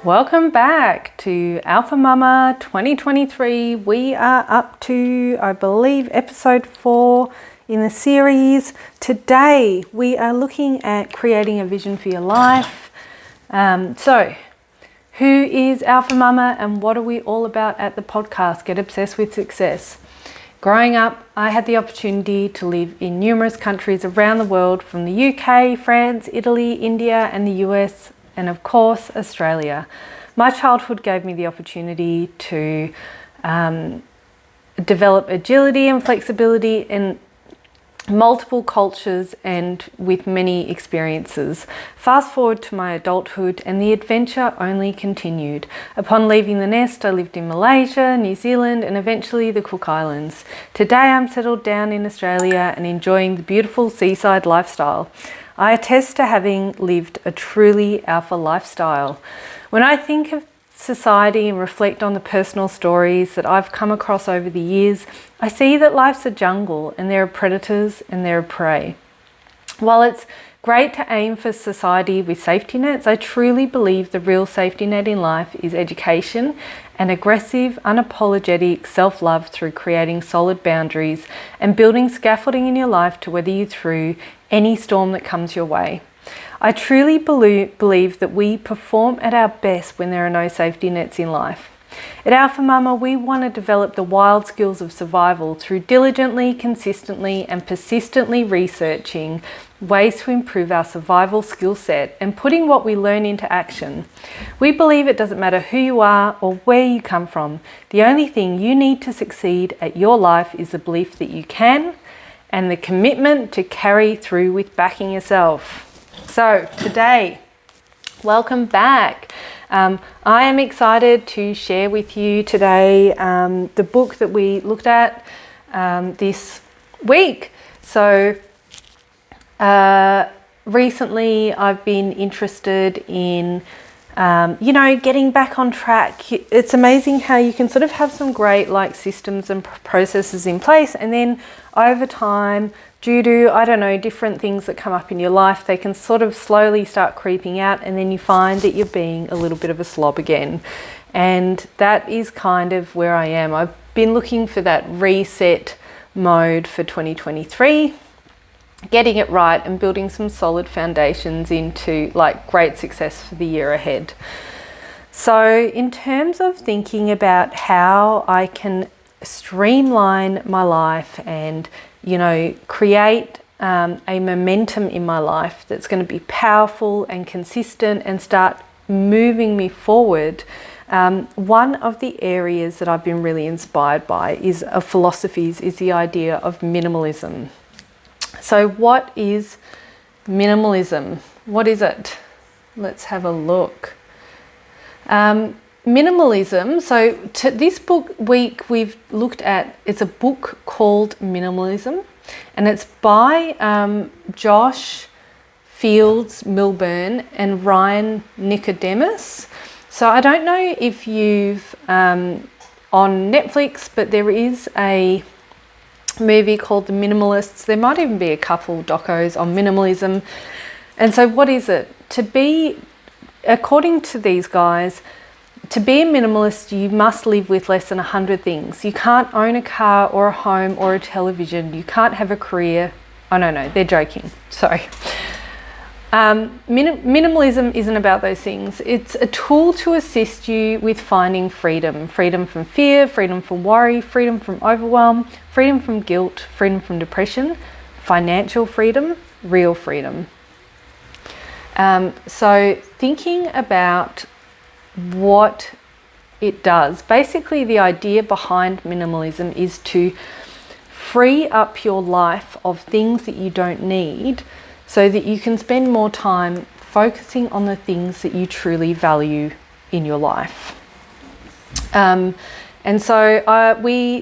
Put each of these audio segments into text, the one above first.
Welcome back to Alpha Mama 2023. We are up to, I believe, episode 4 in the series. Today we are looking at creating a vision for your life. So who is Alpha Mama and what are we all about at the podcast, Get Obsessed with Success? Growing up, I had the opportunity to live in numerous countries around the world, from the UK, France, Italy, India and the US, and of course, Australia. My childhood gave me the opportunity to develop agility and flexibility in multiple cultures and with many experiences. Fast forward to my adulthood and the adventure only continued. Upon leaving the nest, I lived in Malaysia, New Zealand and eventually the Cook Islands. Today I'm settled down in Australia and enjoying the beautiful seaside lifestyle. I attest to having lived a truly alpha lifestyle. When I think of society and reflect on the personal stories that I've come across over the years, I see that life's a jungle and there are predators and there are prey. While it's great to aim for society with safety nets, I truly believe the real safety net in life is education and aggressive, unapologetic self-love through creating solid boundaries and building scaffolding in your life to weather you through any storm that comes your way. I truly believe that we perform at our best when there are no safety nets in life. At Alpha Mama, we want to develop the wild skills of survival through diligently, consistently and persistently researching ways to improve our survival skill set and putting what we learn into action. We believe it doesn't matter who you are or where you come from. The only thing you need to succeed at your life is the belief that you can and the commitment to carry through with backing yourself. So today, welcome back. I am excited to share with you today the book that we looked at this week. So recently I've been interested in getting back on track. It's amazing how you can sort of have some great systems and processes in place, and then over time, due to, different things that come up in your life, they can sort of slowly start creeping out, and then you find that you're being a little bit of a slob again. And that is kind of where I am. I've been looking for that reset mode for 2023, getting it right and building some solid foundations into great success for the year ahead. So in terms of thinking about how I can streamline my life and create a momentum in my life that's going to be powerful and consistent and start moving me forward, one of the areas that I've been really inspired by is the idea of minimalism. So what is minimalism? What is it? Let's have a look. Minimalism, so this week we've looked at, it's a book called Minimalism, and it's by Josh Fields Milburn and Ryan Nicodemus. So I don't know if you've on Netflix, but there is a movie called The Minimalists. There might even be a couple docos on minimalism. And so what is it? According to these guys, to be a minimalist, you must live with less than 100 things. You can't own a car or a home or a television. You can't have a career. Oh, no, they're joking. Sorry. Minimalism isn't about those things. It's a tool to assist you with finding freedom. Freedom from fear, freedom from worry, freedom from overwhelm, freedom from guilt, freedom from depression, financial freedom, real freedom. So thinking about what it does. Basically, the idea behind minimalism is to free up your life of things that you don't need so that you can spend more time focusing on the things that you truly value in your life. And so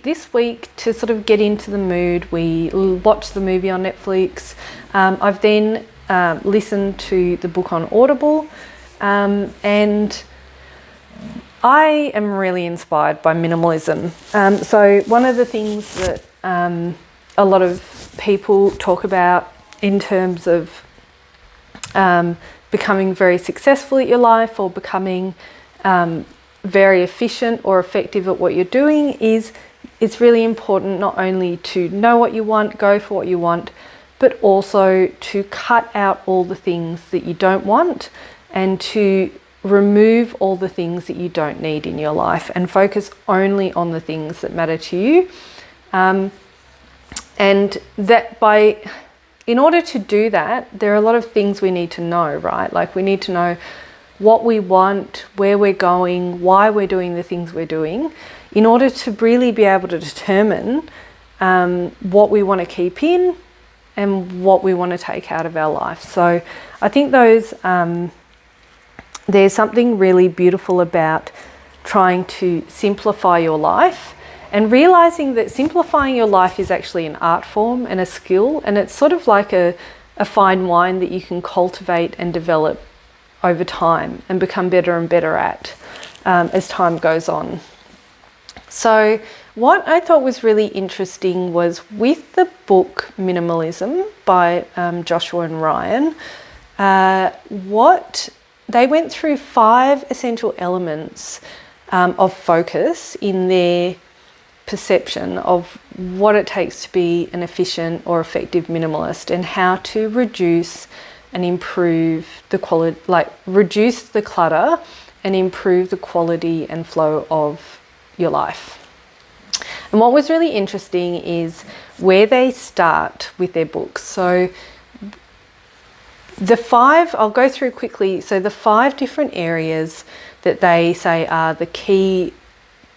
this week, to sort of get into the mood, we watched the movie on Netflix. I've then listened to the book on Audible, and I am really inspired by minimalism. So one of the things that a lot of people talk about in terms of becoming very successful at your life or becoming very efficient or effective at what you're doing, is it's really important not only to know what you want, go for what you want, but also to cut out all the things that you don't want and to remove all the things that you don't need in your life and focus only on the things that matter to you. And that in order to do that, there are a lot of things we need to know, right? Like we need to know what we want, where we're going, why we're doing the things we're doing, in order to really be able to determine what we want to keep in and what we want to take out of our life. So I think there's something really beautiful about trying to simplify your life and realizing that simplifying your life is actually an art form and a skill, and it's sort of like a fine wine that you can cultivate and develop over time and become better and better at as time goes on. So what I thought was really interesting was with the book Minimalism by Joshua and Ryan, they went through 5 essential elements of focus in their perception of what it takes to be an efficient or effective minimalist, and how to reduce and improve the quality, like reduce the clutter and improve the quality and flow of your life. And what was really interesting is where they start with their books. So I'll go through quickly. So the 5 different areas that they say are the key,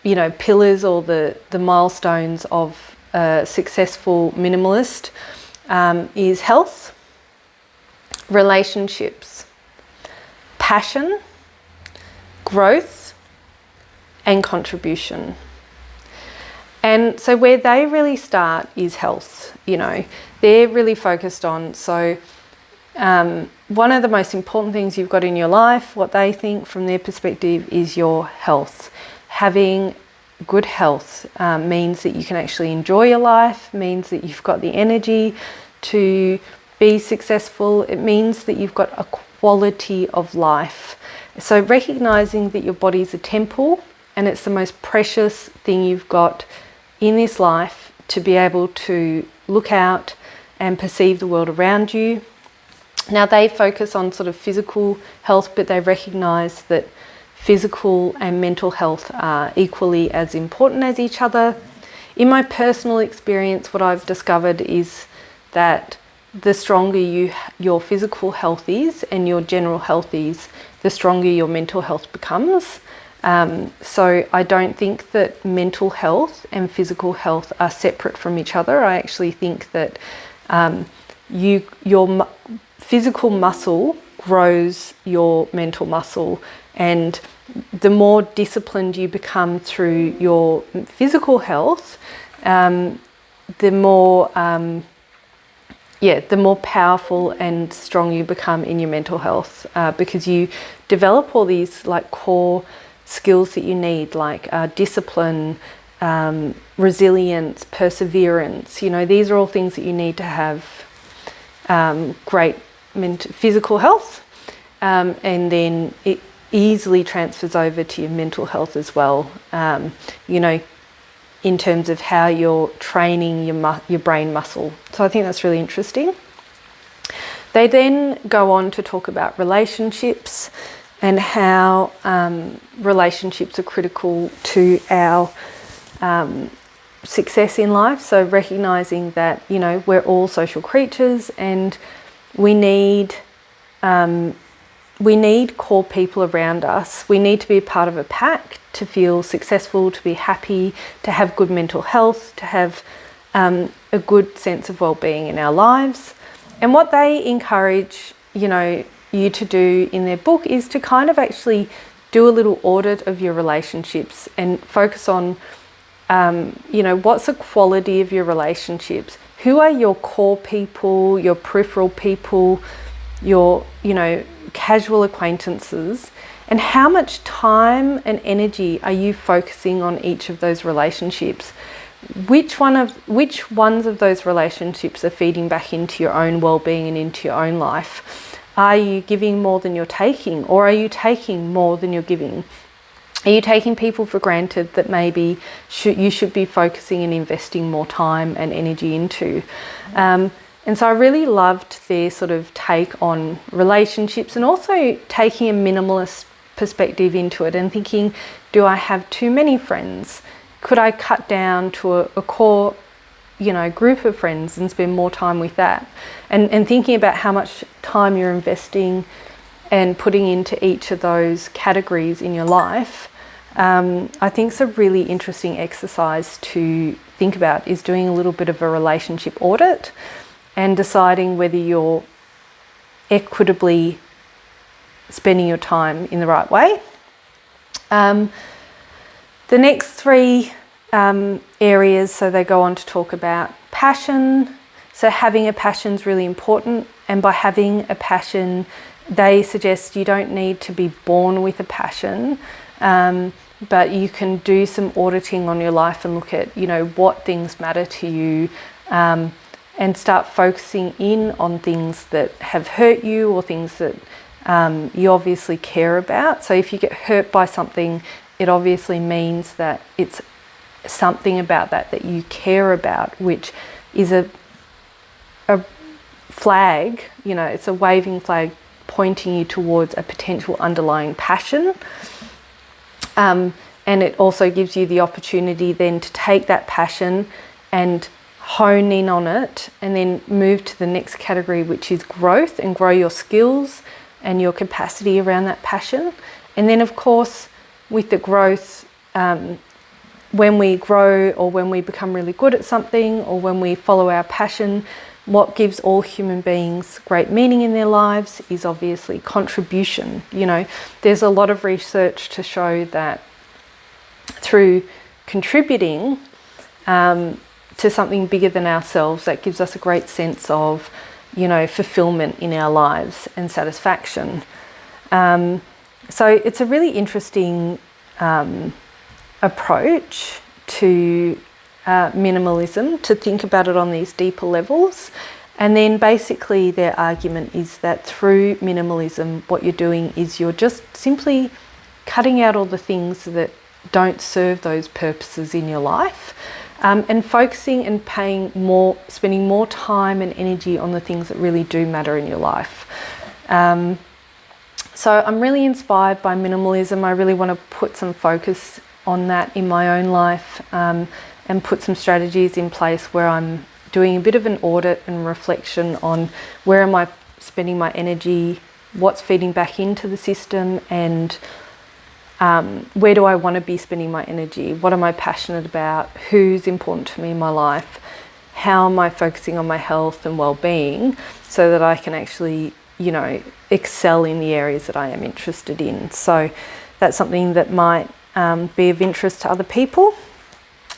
pillars or the milestones of a successful minimalist is health, relationships, passion, growth, and contribution. And so where they really start is health. They're really focused on, one of the most important things you've got in your life, what they think from their perspective, is your health. Having good health means that you can actually enjoy your life, means that you've got the energy to be successful. It means that you've got a quality of life. So recognizing that your body is a temple and it's the most precious thing you've got in this life, to be able to look out and perceive the world around you. Now they focus on sort of physical health, but they recognize that physical and mental health are equally as important as each other. In my personal experience, what I've discovered is that the stronger your physical health is and your general health is, the stronger your mental health becomes. So I don't think that mental health and physical health are separate from each other. I actually think that your physical muscle grows your mental muscle, and the more disciplined you become through your physical health, the more powerful and strong you become in your mental health, because you develop all these like core skills that you need, like discipline, resilience, perseverance. These are all things that you need to have great physical health, and then it easily transfers over to your mental health as well, in terms of how you're training your brain muscle. So I think that's really interesting. They then go on to talk about relationships and how relationships are critical to our success in life. So recognizing that, we're all social creatures, and we need core people around us. We need to be a part of a pack to feel successful, to be happy, to have good mental health, to have a good sense of well-being in our lives. And what they encourage, you to do in their book is to kind of actually do a little audit of your relationships and focus on, what's the quality of your relationships? Who are your core people, your peripheral people, your, casual acquaintances, and how much time and energy are you focusing on each of those relationships? Which ones of those relationships are feeding back into your own well-being and into your own life? Are you giving more than you're taking, or are you taking more than you're giving? Are you taking people for granted that maybe you should be focusing and investing more time and energy into? And so I really loved their sort of take on relationships, and also taking a minimalist perspective into it and thinking, do I have too many friends? Could I cut down to a core, group of friends and spend more time with that? And thinking about how much time you're investing and putting into each of those categories in your life, I think it's a really interesting exercise to think about, is doing a little bit of a relationship audit and deciding whether you're equitably spending your time in the right way. The next three areas, so they go on to talk about passion. So having a passion is really important, and by having a passion, they suggest you don't need to be born with a passion, but you can do some auditing on your life and look at, what things matter to you, and start focusing in on things that have hurt you or things that you obviously care about. So if you get hurt by something, it obviously means that it's something about that you care about, which is a flag, it's a waving flag pointing you towards a potential underlying passion. And it also gives you the opportunity then to take that passion and hone in on it, and then move to the next category, which is growth, and grow your skills and your capacity around that passion. And then, of course, with the growth, when we grow or when we become really good at something or when we follow our passion, what gives all human beings great meaning in their lives is obviously contribution. There's a lot of research to show that through contributing to something bigger than ourselves, that gives us a great sense of, fulfillment in our lives and satisfaction. So it's a really interesting approach to minimalism, to think about it on these deeper levels. And then basically their argument is that through minimalism, what you're doing is you're just simply cutting out all the things that don't serve those purposes in your life, and focusing and spending more time and energy on the things that really do matter in your life. So I'm really inspired by minimalism. I really want to put some focus on that in my own life, and put some strategies in place where I'm doing a bit of an audit and reflection on where am I spending my energy, what's feeding back into the system, and where do I want to be spending my energy? What am I passionate about? Who's important to me in my life? How am I focusing on my health and well-being so that I can actually, excel in the areas that I am interested in? So that's something that might be of interest to other people.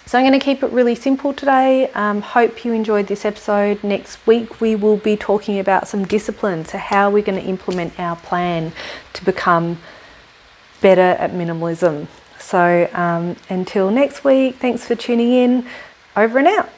So I'm going to keep it really simple today. Hope you enjoyed this episode. Next week we will be talking about some discipline, so how we're going to implement our plan to become better at minimalism. So until next week, thanks for tuning in. Over and out.